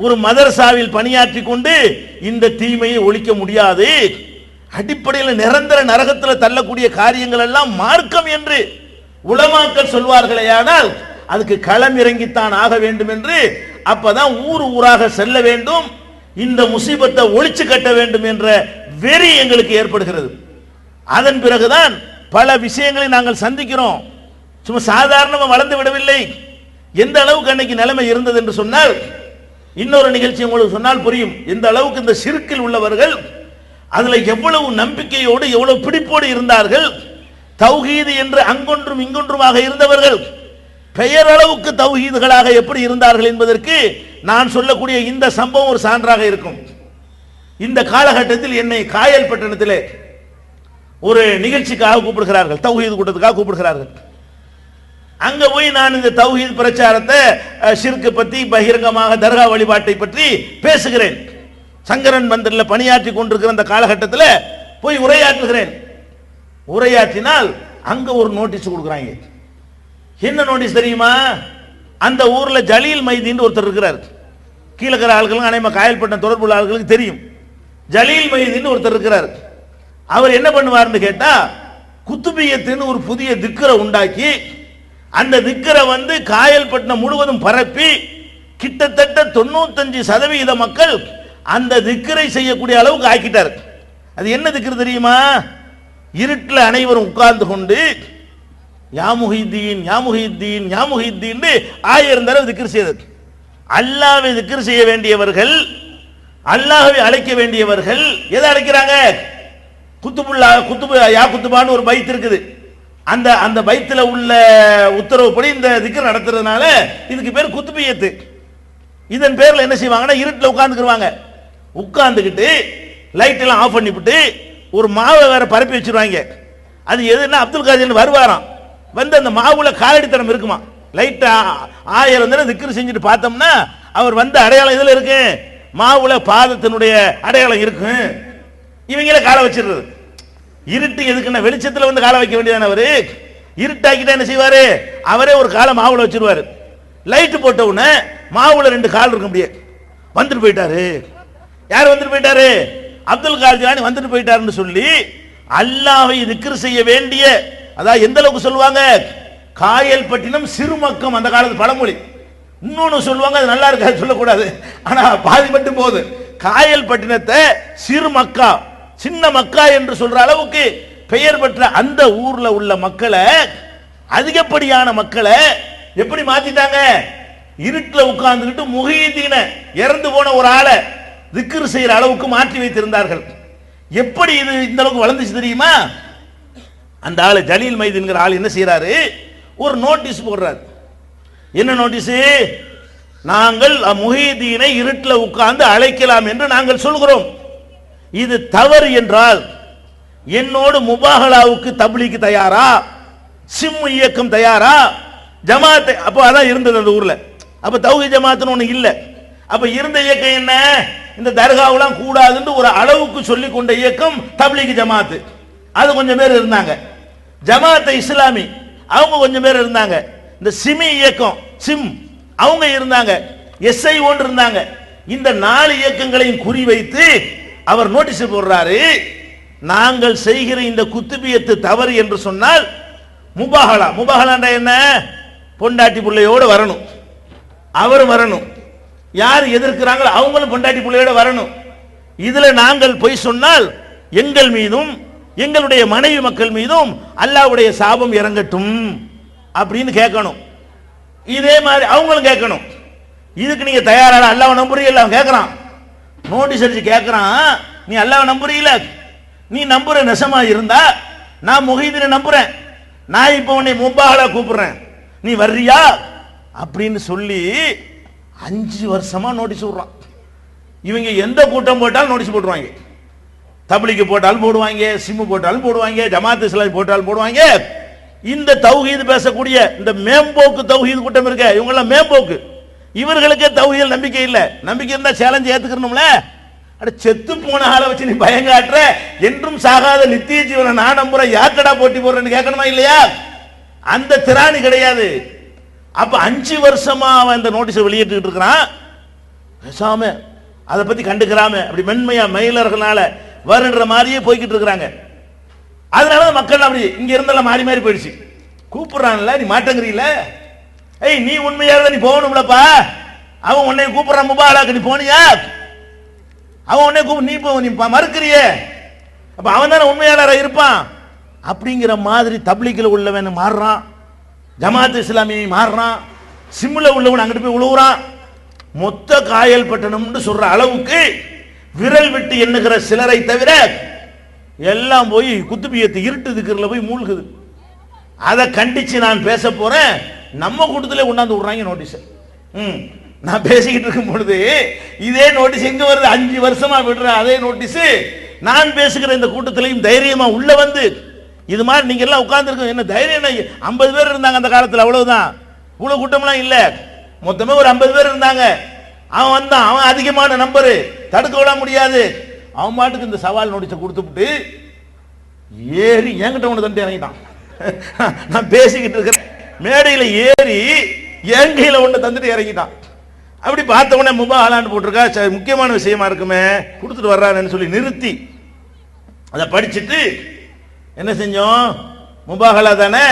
ஒரு மதரசாவில் பணியாற்றி கொண்டு இந்த தீமையை ஒழிக்க முடியாது. அடிப்படையில் நிரந்தர நரகத்தில் தள்ளக்கூடிய காரியங்கள் எல்லாம் மார்க்கம் என்று உலமாக்கள் சொல்வார்களேயானால் அதுக்கு களம் இறங்கித்தான் ஆக வேண்டும் என்று, அப்பதான் ஊர் ஊராக செல்ல வேண்டும், இந்த முசீபத்தை ஒழிச்சு கட்ட வேண்டும் என்ற வெறி எங்களுக்கு ஏற்படுகிறது. அதன் பிறகுதான் பல விஷயங்களை நாங்கள் சந்திக்கிறோம். சும்மா சாதாரணமாக வளர்ந்து விடவில்லை. எந்த அளவுக்கு அன்னைக்கு நிலைமை இருந்தது என்று சொன்னால், இன்னொரு நிகழ்ச்சி உங்களுக்கு சொன்னால் புரியும் எந்த அளவுக்கு இந்த ஷிர்கில் உள்ளவர்கள் அதுல எவ்வளவு நம்பிக்கையோடு எவ்வளவு பிடிப்போடு இருந்தார்கள். தௌஹீது என்று அங்கொன்றும் இங்கொன்றுமாக இருந்தவர்கள் பெயரளவுக்கு தௌஹீதுகளாக எப்படி இருந்தார்கள் என்பதற்கு நான் சொல்லக்கூடிய இந்த சம்பவம் ஒரு சான்றாக இருக்கும். இந்த காலகட்டத்தில் என்னை காயல் பட்டணத்திலே ஒரு நிகழ்ச்சிக்காக கூப்பிடுகிறார்கள், தௌஹீது கூட்டத்துக்காக கூப்பிடுகிறார்கள். அங்க போய் நான் இந்த தௌஹீத் பிரச்சாரத்தை, ஷிர்க் பற்றி, பகிரங்கமாக தர்கா வழிபாட்டை பற்றி பேசுகிறேன். சங்கரன் மந்திரில் பணியாற்றி கொண்டிருக்கிற அந்த காலகட்டத்தில் போய் உரையாற்றுகிறேன். உரையாற்றினால் அங்க ஒரு நோட்டீஸ் கொடுக்குறாங்க. என்ன நோட்டீஸ் தெரியுமா? அந்த ஊர்ல ஜலீல் மைதீன் ஒருத்தர் இருக்கிறார். கீழக்கிற ஆட்களும் அனைவரும் காயல்பட்ட தொடர்புள்ள ஆட்களுக்கு தெரியும். ஜலீல் மைதீன் ஒருத்தர் இருக்கிறார். அவர் என்ன பண்ணுவார்னு கேட்டா, குத்துபியத்தின் ஒரு புதிய திக்கரை உண்டாக்கி அந்த திக்கரை காயல்பட்டினம் முழுவதும் பரப்பி கிட்டத்தட்ட 95% மக்கள் அந்த திக்கரை செய்யக்கூடிய அளவுக்கு ஆக்கிட்டார். அது என்ன திக்கர் தெரியுமா? இருட்டில் அனைவரும் உட்கார்ந்து கொண்டு யா முஹித்தீன் யா முஹித்தீன் யா முஹித்தீன் 1000 தடவை திக்ர் செய்தது. அல்லாஹ்வை திக்ர் செய்ய வேண்டியவர்கள், அல்லாஹ்வை அழைக்க வேண்டியவர்கள் எதை அழைக்கிறாங்க? குத்துபு யா குத்துபான்னு ஒரு பைத் இருக்குது. அந்த அந்த பைத்தில் உள்ள உத்தரவுப்படி இந்த திக்ர் நடத்துறதுனால இதுக்கு பேர் குத்துபியத்து. இதன் பேர்ல என்ன செய்வாங்கன்னா, இருட்டில் உட்கார்ந்துக்குவாங்க. உட்கார்ந்துக்கிட்டு லைட் எல்லாம் ஆஃப் பண்ணிவிட்டு ஒரு மாவை வேற பரப்பி வச்சிருவாங்க. அது எதுன்னா, அப்துல் காதிர் வருவாராம். அந்த மாவுல காலடித்தனம் இருக்குமா. லைட் 1000 தடவை திக்ர் செஞ்சுட்டு பார்த்தோம்னா அவர் அடையாளம் இதுல இருக்கு, மாவுல பாதத்தினுடைய அடையாளம் இருக்கு. இவங்கள காலை வச்சிருது. இருட்டு எதுக்குன்னா, வெளிச்சத்தில் காலை வைக்க வேண்டியதான. அவரு இருட்டாக்கிட்டா என்ன செய்வாரு? அவரே ஒரு காலை மாவுல வச்சிருவாரு. லைட் போட்ட உடனே மாவுல 2 கால் இருக்க முடியாது. வந்துட்டு போயிட்டாரு. யார் வந்துட்டு போயிட்டாரு? அப்துல் காதிர் வந்துட்டு போயிட்டாருன்னு சொல்லி அல்லாஹ்வை திக்ர் செய்ய வேண்டிய, அதாவது எந்த அளவுக்கு சொல்லுவாங்க, காயல்பட்டினம் சிறுமக்கம், அந்த காலத்து பழமொழி. இன்னொன்னு சொல்லுவாங்க, அது நல்லா இருக்காது சொல்லக்கூடாது, ஆனா பாதி மட்டும் போது. காயல்பட்டினத்தை சிறுமக்கா, சின்ன மக்கா என்று சொல்ற அளவுக்கு பெயர் பெற்ற அந்த ஊர்ல உள்ள மக்களை, அதிகப்படியான மக்களை எப்படி மாத்திட்டாங்க? இருட்டில் உட்கார்ந்துக்கிட்டு முஹீதீன, இறந்து போன ஒரு ஆளை திக்ர் செய்யற அளவுக்கு மாற்றி வைத்திருந்தார்கள். எப்படி இது இந்த அளவுக்கு வளர்ந்துச்சு தெரியுமா? அந்த ஆளு ஜலீல் மைதீன்கிற ஆள் என்ன செய்யறாரு? ஒரு நோட்டீஸ் போடுறாரு. என்ன நோட்டீஸ்? நாங்கள் முஹீதீனை இருட்டில் உட்கார்ந்து அழைக்கலாம் என்று நாங்கள் சொல்கிறோம். இது தவறு என்றால் என்னோடு முபாஹலாவுக்கு தப்லீக் தயாரா, சிம் இயக்கம் தயாரா, ஜமாத் அப்போ அதான் இருந்தது அந்த ஊர்ல. அப்ப தௌஹீத் ஜமாத்னு ஒண்ணு இல்ல. அப்ப இருந்த இயக்கம் என்ன? இந்த தர்காவெல்லாம் கூடாதுன்னு ஒரு அளவுக்கு சொல்லி கொண்ட இயக்கம் தப்லீக் ஜமாத். அது கொஞ்சம் பேர் இருந்தாங்க. ஜமாத் இஸ்லாமி அவங்க கொஞ்சம் பேர் இருந்தாங்க. இந்த சிமி இயக்கம், சிம் அவங்க இருந்தாங்க. எஸ்ஐ ஒன்று இருந்தாங்க. இந்த 4 இயக்கங்களையும் குறிவைத்து அவர் நோட்டீஸ் போடுறாரு. நாங்கள் செய்கிற இந்த குத்துபியத்து தவறு என்று சொன்னால் முபாஹலா, முபாஹலாண்டா என்ன? பொண்டாட்டி பிள்ளையோடு வரணும், அவர் வரணும். யார் எதிர்க்கிறாங்களோ அவங்களும் பொண்டாட்டி பிள்ளையோட வரணும். இதுல நாங்கள் பொய் சொன்னால் எங்கள் மீதும் எங்களுடைய மனைவி மக்கள் மீதும் அல்லாஹ்வுடைய சாபம் இறங்கட்டும் அப்படின்னு கேட்கணும். இதே மாதிரி அவங்களும் கேட்கணும். இதுக்கு நீங்க தயாரான? அல்லாஹ்வை நம்புறீங்களா? அவன் கேட்கறான், நோட்டீஸ் அடிச்சு கேட்கறான். நீ அல்லாஹ்வை நம்புறீங்களா? நீ நம்புற நெசமா இருந்தா நான் முஹீதீனை நம்புறேன், நான் இப்ப உன்னை முபாஹலா கூப்பிடுறேன், நீ வர்றியா அப்படின்னு சொல்லி 5 வருஷமா நோட்டீஸ் விடுறான். இவங்க எந்த கூட்டம் போட்டாலும் நோட்டீஸ் போட்டுருவாங்க. தப்லீக் போட்டாலும் போடுவாங்க, சிம்மு போட்டாலும் போடுவாங்க, ஜமாத் இஸ்லாமி போட்டாலும் போடுவாங்க. இந்த தௌஹீத் பேசக்கூடிய இந்த மேம்போக்கு தௌஹீத் கூட்டம் இருக்க, இவங்க எல்லாம் மேம்போக்கு. இவர்களுக்கே தௌஹீத் நம்பிக்கை இல்ல. நம்பிக்கை இருந்தா சேலஞ்ச் ஏத்துக்கணும்ல. அட செத்து போன ஆளை வச்சு நீ பயங்காட்டுற, என்றும் சாகாத நித்திய ஜீவனை நான் நம்புறேன், யார்டா போட்டி போடுறேன்னு கேட்கணுமா இல்லையா? அந்த திராணி கிடையாது. அப்ப 5 வருஷமா அவன் இந்த நோட்டீஸ் வெளியிட்டு இருக்கிறான். பேசாம அதை பத்தி கண்டுக்கிறாம அப்படி மென்மையா மயிலர்களால வருன்ற மாதிரியே போய்கிட்டு இருக்கிறாங்க. அதனால மக்கள் அப்படி இங்க இருந்தெல்லாம் மாறி மாறி போயிடுச்சு. கூப்பிடுறான்ல, நீ மாட்டேங்கிறீல, ஏய் நீ உண்மையா இருந்தா நீ போகணும்லப்பா, அவன் உன்னை கூப்பிடுறான் முபாஹலாக்கு, நீ போனியா? அவன் உன்னை நீ மறுக்கிறியே, அப்ப அவன் தானே உண்மையாளராக இருப்பான் அப்படிங்கிற மாதிரி தப்லீகில் உள்ளவன் மாறுறான், ஜமாத் இஸ்லாமியை மாறுறான், சிம்ல உள்ளவன் அங்கிட்டு போய் உழுவுறான். மொத்த காயல் பட்டணம்னு சொல்ற அளவுக்கு விரல் விட்டு எண்ணுகிற சிலரை தவிர எல்லாம் போய் குத்துபியத்து இருட்டு திக்கர்ல போய் மூழ்குது. அதை கண்டிச்சு நான் பேச போறேன். நம்ம கூட்டத்திலே கொண்டாந்து விடுறாங்க நோட்டீஸ். நான் பேசிக்கிட்டு இருக்கும் பொழுது இதே நோட்டீஸ் எங்க வருது? 5 வருஷமா விடுற அதே நோட்டீஸ் நான் பேசுகிற இந்த கூட்டத்திலையும் தைரியமா உள்ள வந்து இது மாதிரி நீங்க எல்லாம் உட்கார்ந்துருக்க என்ன தைரியம்? 50 பேர் இருந்தாங்க அந்த காலத்தில், அவ்வளவுதான். இவ்வளவு கூட்டம்லாம் இல்ல, மொத்தமே ஒரு 50 பேர் இருந்தாங்க. அவன் வந்தான், அவன் அதிகமான நம்பரு, தடுக்க விட முடியாது. அவன் பாட்டுக்கு இந்த சவால் நோட்டீஸை கொடுத்துட்டு ஏறி என்கிட்ட ஒன்று தண்டு இறங்கிட்டான். நான் பேசிக்கிட்டு இருக்கிறேன், மேடையில் ஏறி என் கையில ஒன்று தந்துட்டு இறங்கிட்டான். அப்படி பார்த்த உடனே முபாஹலான்னு போட்டிருக்கா, முக்கியமான விஷயமா இருக்குமே கொடுத்துட்டு வர்றான்னு சொல்லி நிறுத்தி அதை படிச்சுட்டு என்ன செஞ்சோம்? முபாஹலா தானே,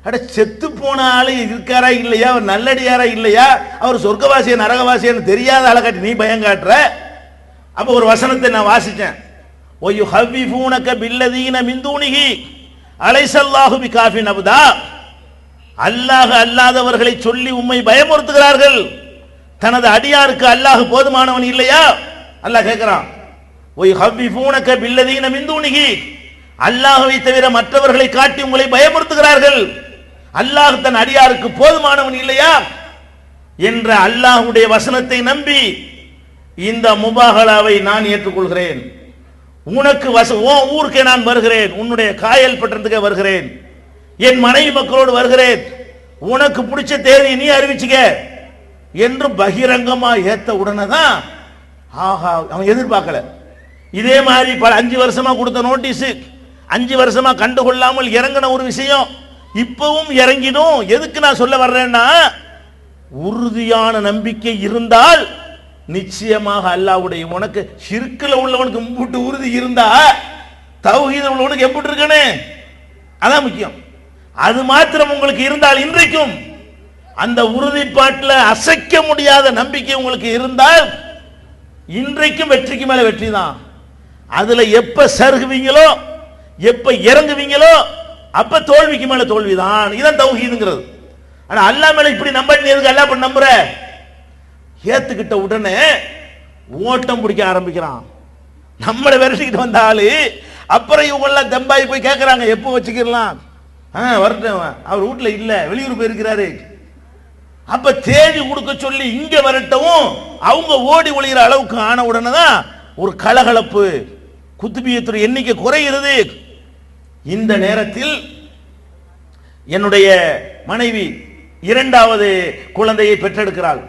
அட செத்து போன ஆளு இருக்காரா இல்லையா, அவர் நல்லடியாரா இல்லையா, அவர் சொர்க்கவாசிய நரகவாசியன்னு தெரியாத ஆளை காட்டி நீ பயம் காட்டுற. அப்ப ஒரு வசனத்தை நான் வாசிச்சேன். ஒய்யு ஹவ்விஃபூனக பில்லதீன மின் தூனிஹி அலைஸல்லாஹு பிகாஃபின் அப்தா. அல்லாஹ் அல்லாதவர்களை சொல்லி உம்மை பயமுறுத்துகிறார்கள், தனது அடியாருக்கு அல்லாஹ் போதுமானவன் இல்லையா? அல்லாஹ் கேட்கிறான். ஒய் ஹவ்விஃபூனக பில்லதீன மின் தூனிஹி, அல்லாஹ்வை தவிர மற்றவர்களை காட்டி உங்களை பயமுறுத்துகிறார்கள், அல்லாஹ் தன் அடியாருக்கு போதுமானவன் இல்லையா என்ற அல்லாஹ்வுடைய வசனத்தை நம்பி இந்த முபாஹலாவை நான் ஏற்றுக்கொள்கிறேன். உனக்கு ஊருக்கே நான் வருகிறேன், உன்னுடைய காயல் பட்டணத்துக்கே வருகிறேன், என் மனைவி மக்களோடு வருகிறேன், உனக்கு பிடிச்ச தேதி நீ அறிவிச்சுக்க என்று பகிரங்கமா ஏத்த உடனே தான் ஆஹா, அவன் எதிர்பார்க்கல. இதே மாதிரி 5 வருஷமா கொடுத்த நோட்டீஸ், 5 வருஷமா கண்டுகொள்ளாமல் இறங்கின ஒரு விஷயம் இப்பவும் இறங்கிடும். எதுக்கு நான் சொல்ல வர்றேன்னா, உறுதியான நம்பிக்கை இருந்தால் நிச்சயமாக அல்லாஹ்வுடைய உனக்கு ஷிர்க்ல உள்ளவனுக்கு மும்புட்டு உறுதி இருந்தா தௌஹீதுல உள்ளவனுக்கு எப்படி இருக்கனே, அதான் முக்கியம். அது மாத்திரம் உங்களுக்கு இருந்தால், இன்றைக்கும் அந்த உறுதிப்பாட்டில் அசைக்க முடியாத நம்பிக்கை உங்களுக்கு இருந்தால் இன்றைக்கும் வெற்றிக்கு மேல வெற்றி தான். அதுல எப்ப சருகுவீங்களோ, எப்ப இறங்குவீங்களோ, அப்ப தோல்விக்கு மேல தோல்விதான். இதான் தௌஹீதுங்கிறது. ஆனா அல்லாஹ் மேல இப்படி நம்ப நீ எதுக்கு அல்லாஹ் பண்ண நம்புற? ஏத்துக்கிட்ட உடனே ஓட்டம் பிடிக்க ஆரம்பிக்கிறான். நம்மளை விரட்டிக்கிட்டு வந்தாலு அப்புறம் இவங்க எல்லாம் தம்பாய் போய் கேட்கறாங்க, எப்போ வச்சுக்கலாம், வரட்டும், அவர் வீட்டுல இல்ல, வெளியூர் போயிருக்கிறாரு. அப்ப தேதி கொடுக்க சொல்லி இங்க வரட்டவும் அவங்க ஓடி ஒளிகிற அளவுக்கு ஆன உடனே தான் ஒரு கலகலப்பு, குத்துபியத்துடைய எண்ணிக்கை குறைகிறது. இந்த நேரத்தில் என்னுடைய மனைவி 2வது குழந்தையை பெற்றெடுக்கிறாள்.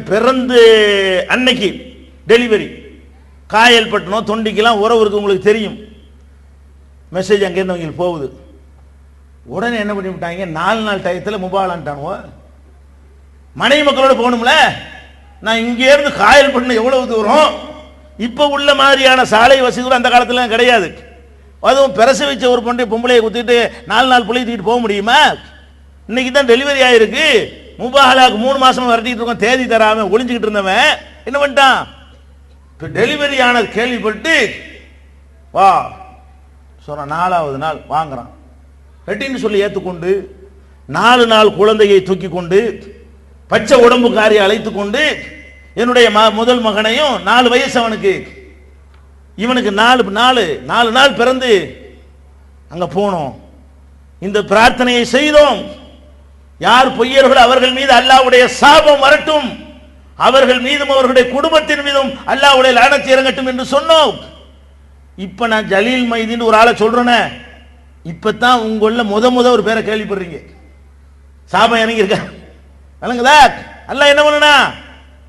பிறந்து அன்னைக்கு டெலிவரி. காயல் பட்டணம் தொண்டிக்கெல்லாம் உறவு இருக்கு, உங்களுக்கு தெரியும். மெசேஜ் அங்கேருந்து அவங்களுக்கு போகுது. உடனே என்ன பண்ணி விட்டாங்க, 4 நாள் டயத்தில் முபாஹலான்ட்டானுவோ. மனைவி மக்களோட போகணும்ல. நான் இங்கே இருந்து காயல் பட்டணம் எவ்வளவு தூரம், இப்போ உள்ள மாதிரியான சாலை வசதிகள் அந்த காலத்தில் கிடையாது. அதுவும் பிரசவிச்ச ஒரு பொம்பளையை குத்திட்டு 4 நாள் பிள்ளை தூக்கிட்டு போக முடியுமா? இன்னைக்கு தான் டெலிவரி ஆயிருக்கு. முபாஹலாக்கு 3 மாசமா வரட்டிட்டு இருக்கோம், தேதி தராம ஒளிஞ்சுக்கிட்டு இருந்தவன் என்ன பண்ணிட்டான், டெலிவரி ஆனது கேள்விப்பட்டு வா சொல்ற 4வது நாள் வாங்குறான். ரெட்டின்னு சொல்லி ஏற்றுக்கொண்டு 4 நாள் குழந்தையை தூக்கி கொண்டு பச்சை உடம்புக்காரி அழைத்து கொண்டு என்னுடைய முதல் மகனையும் 4 வயசு அவனுக்கு, இவனுக்கு 4 நாள் பிறந்து அங்க போனோம். இந்த பிரார்த்தனையை செய்தோம். யார் பொய்யர்கள் அவர்கள் மீது அல்லாஹ்வுடைய சாபம் வரட்டும், அவர்கள் மீதும் அவர்களுடைய குடும்பத்தின் மீதும் அல்லாஹ்வுடைய லானத் இறங்கட்டும் என்று சொன்னோம். இப்ப நான் ஜலீல் மைதீன் ஒரு ஆளை சொல்றேனே, இப்பதான் உங்கள முத ஒரு பேரை கேள்விப்படுறீங்க. சாபம் இறங்கி இருக்க வழங்குதா? அல்லாஹ் என்ன பண்ணனா,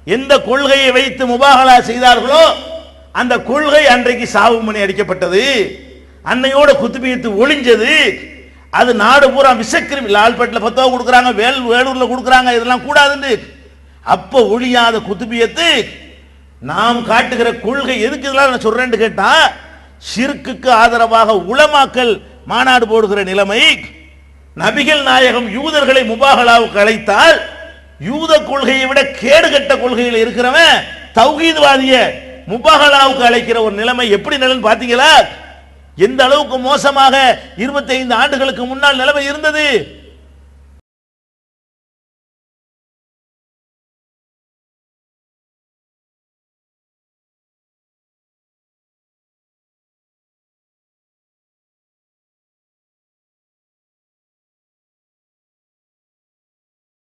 எந்த கொள்கையை வைத்து முபாஹலா செய்தார்களோ அந்த கொள்கை அன்றைக்கு சாவு மணி அடிக்கப்பட்டது, அன்னையோட குத்துபியத்து ஒளிஞ்சது. அது நாடு பூரா விஷக்கிருமி, லால்பேட்டில் 10 கொடுக்குறாங்க, வேலூர்ல கொடுக்குறாங்க, இதெல்லாம் கூடாதுன்னு அப்ப ஒழியாத குதுபியத்து நாம் காட்டுகிற கொள்கை எதுக்கு இதெல்லாம் நான் சொல்றேன்னு கேட்டா, ஷிர்க்குக்கு ஆதரவாக உலமாக்கள் மாநாடு போடுகிற நிலைமை, நபிகள் நாயகம் யூதர்களை முபாஹலாவுக்கு அழைத்தால் யூத கொள்கையை விட கேடுகட்ட கொள்கையில் இருக்கிறவன் தௌஹீத்வாதிய முபாஹலாவுக்கு அழைக்கிற ஒரு நிலைமை எப்படி நிலைன்னு பாத்தீங்களா? எந்த அளவுக்கு மோசமாக 25 ஆண்டுகளுக்கு முன்னால் நிலைமை இருந்தது.